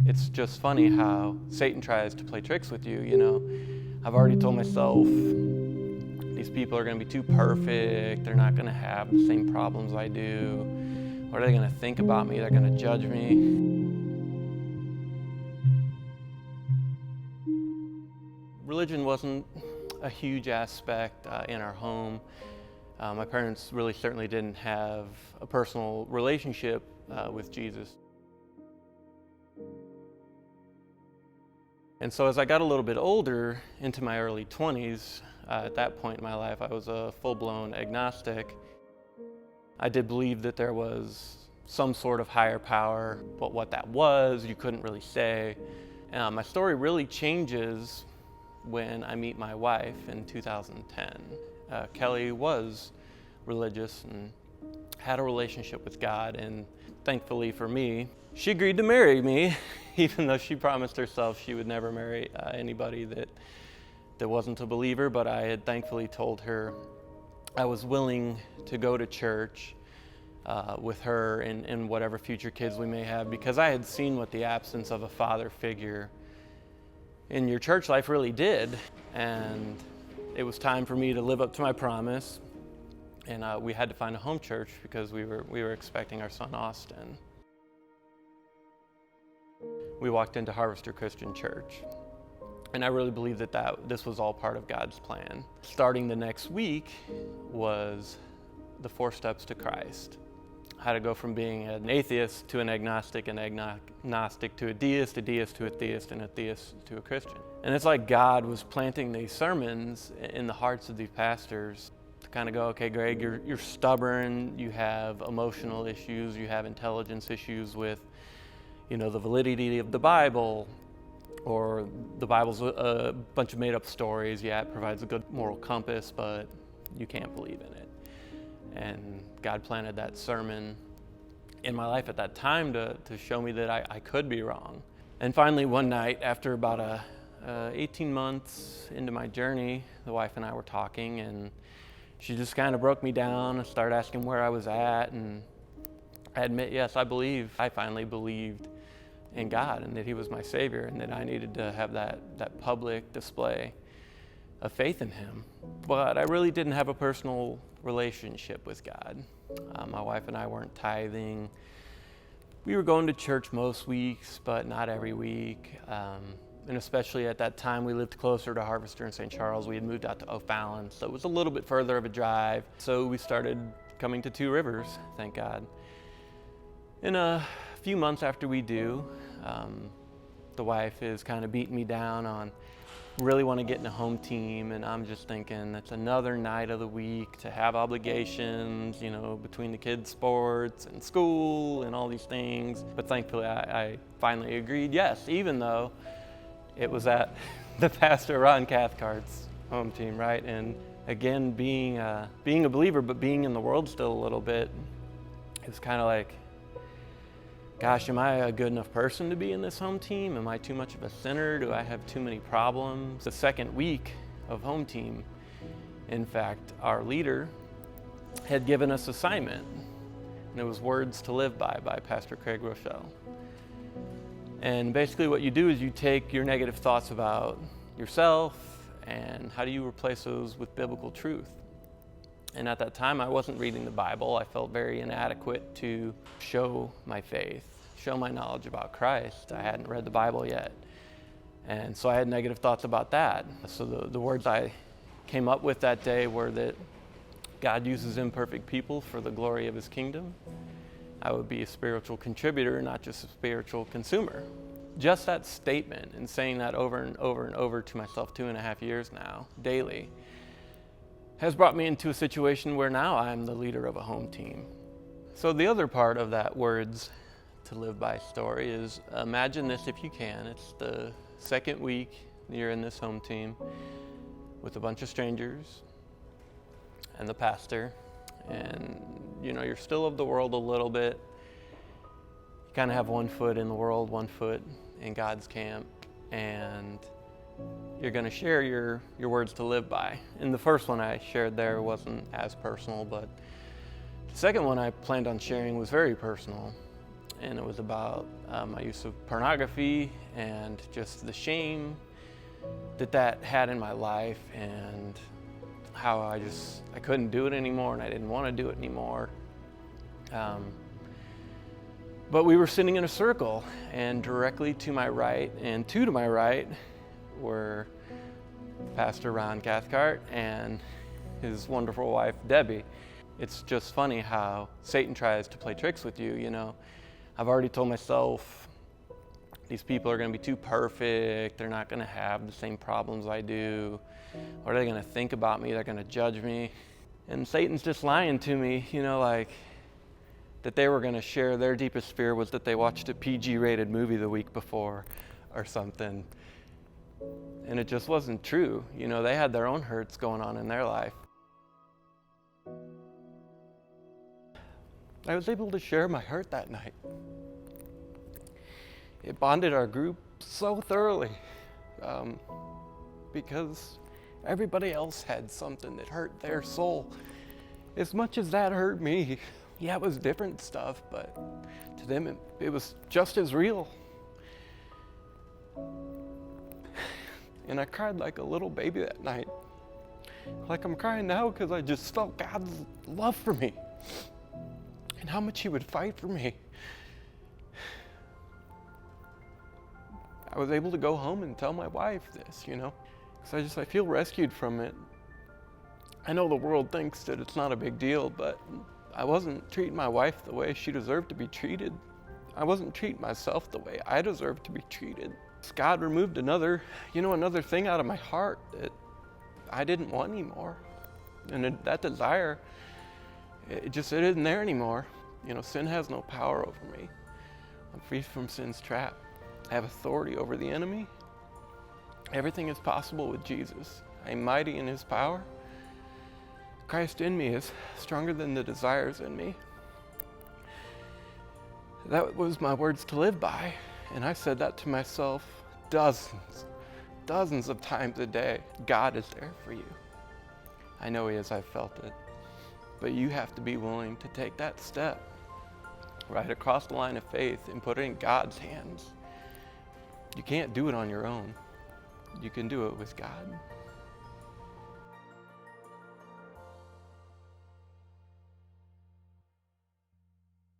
It's just funny how Satan tries to play tricks with you, you know. I've already told myself these people are going to be too perfect. They're not going to have the same problems I do. What are they going to think about me? They're going to judge me. Religion wasn't a huge aspect in our home. My parents really certainly didn't have a personal relationship with Jesus. And so as I got a little bit older, into my early 20s, at that point in my life, I was a full-blown agnostic. I did believe that there was some sort of higher power, but what that was, you couldn't really say. My story really changes when I meet my wife in 2010. Kelly was religious and had a relationship with God, and thankfully for me, she agreed to marry me, even though she promised herself she would never marry anybody that wasn't a believer. But I had thankfully told her I was willing to go to church with her and whatever future kids we may have, because I had seen what the absence of a father figure in your church life really did. And it was time for me to live up to my promise. And we had to find a home church because we were expecting our son Austin. We walked into Harvester Christian Church, and I really believe that this was all part of God's plan. Starting the next week was the 4 steps to Christ. How to go from being an atheist to an agnostic to a deist to a theist, and a theist to a Christian. And it's like God was planting these sermons in the hearts of these pastors to kind of go, okay, Greg, you're stubborn, you have emotional issues, you have intelligence issues with, you know, the validity of the Bible, or the Bible's a bunch of made-up stories. Yeah, it provides a good moral compass, but you can't believe in it. And God planted that sermon in my life at that time to show me that I could be wrong. And finally, one night, after about 18 months into my journey, the wife and I were talking, and she just kind of broke me down and started asking where I was at. And I admit, yes, I finally believed in God, and that He was my Savior, and that I needed to have that public display of faith in Him. But I really didn't have a personal relationship with God. My wife and I weren't tithing. We were going to church most weeks, but not every week. And especially at that time, we lived closer to Harvester and St. Charles. We had moved out to O'Fallon, so it was a little bit further of a drive. So we started coming to Two Rivers, thank God. In a few months after we do, the wife is kind of beating me down on really want to get in a home team, and I'm just thinking it's another night of the week to have obligations, you know, between the kids' sports and school and all these things. But thankfully I finally agreed yes, even though it was at the Pastor Ron Cathcart's home team, right? And again, being a believer, but being in the world still a little bit, it was kind of like, gosh, am I a good enough person to be in this home team? Am I too much of a sinner? Do I have too many problems? The second week of home team, in fact, our leader had given us assignment, and it was Words to Live by Pastor Craig Rochelle. And basically what you do is you take your negative thoughts about yourself and how do you replace those with biblical truth. And at that time, I wasn't reading the Bible. I felt very inadequate to show my faith, show my knowledge about Christ. I hadn't read the Bible yet. And so I had negative thoughts about that. So the words I came up with that day were that God uses imperfect people for the glory of His kingdom. I would be a spiritual contributor, not just a spiritual consumer. Just that statement, and saying that over and over and over to myself 2.5 years now, daily, has brought me into a situation where now I'm the leader of a home team. So the other part of that Words to Live By story is, imagine this if you can. It's the second week you're in this home team with a bunch of strangers and the pastor, and you know, you're still of the world a little bit. You kind of have one foot in the world, one foot in God's camp, and you're going to share your words to live by. And the first one I shared there wasn't as personal, but Second one I planned on sharing was very personal, and it was about my use of pornography and just the shame that had in my life, and how I couldn't do it anymore, and I didn't want to do it anymore. But we were sitting in a circle, and directly to my right and to my right were Pastor Ron Cathcart and his wonderful wife, Debbie. It's just funny how Satan tries to play tricks with you, you know. I've already told myself these people are going to be too perfect. They're not going to have the same problems I do. What are they going to think about me? They're going to judge me. And Satan's just lying to me, you know, like that they were going to share their deepest fear was that they watched a PG-rated movie the week before or something. And it just wasn't true. You know, they had their own hurts going on in their life. I was able to share my hurt that night. It bonded our group so thoroughly because everybody else had something that hurt their soul as much as that hurt me. Yeah, it was different stuff, but to them it was just as real. And I cried like a little baby that night. Like I'm crying now because I just felt God's love for me and how much He would fight for me. I was able to go home and tell my wife this, you know, because I feel rescued from it. I know the world thinks that it's not a big deal, but I wasn't treating my wife the way she deserved to be treated. I wasn't treating myself the way I deserved to be treated. God removed another thing out of my heart that I didn't want anymore. And that desire, it isn't there anymore. You know, sin has no power over me. I'm free from sin's trap. I have authority over the enemy. Everything is possible with Jesus. I am mighty in His power. Christ in me is stronger than the desires in me. That was my words to live by. And I said that to myself dozens of times a day. God is there for you. I know He is, I've felt it. But you have to be willing to take that step right across the line of faith and put it in God's hands. You can't do it on your own. You can do it with God.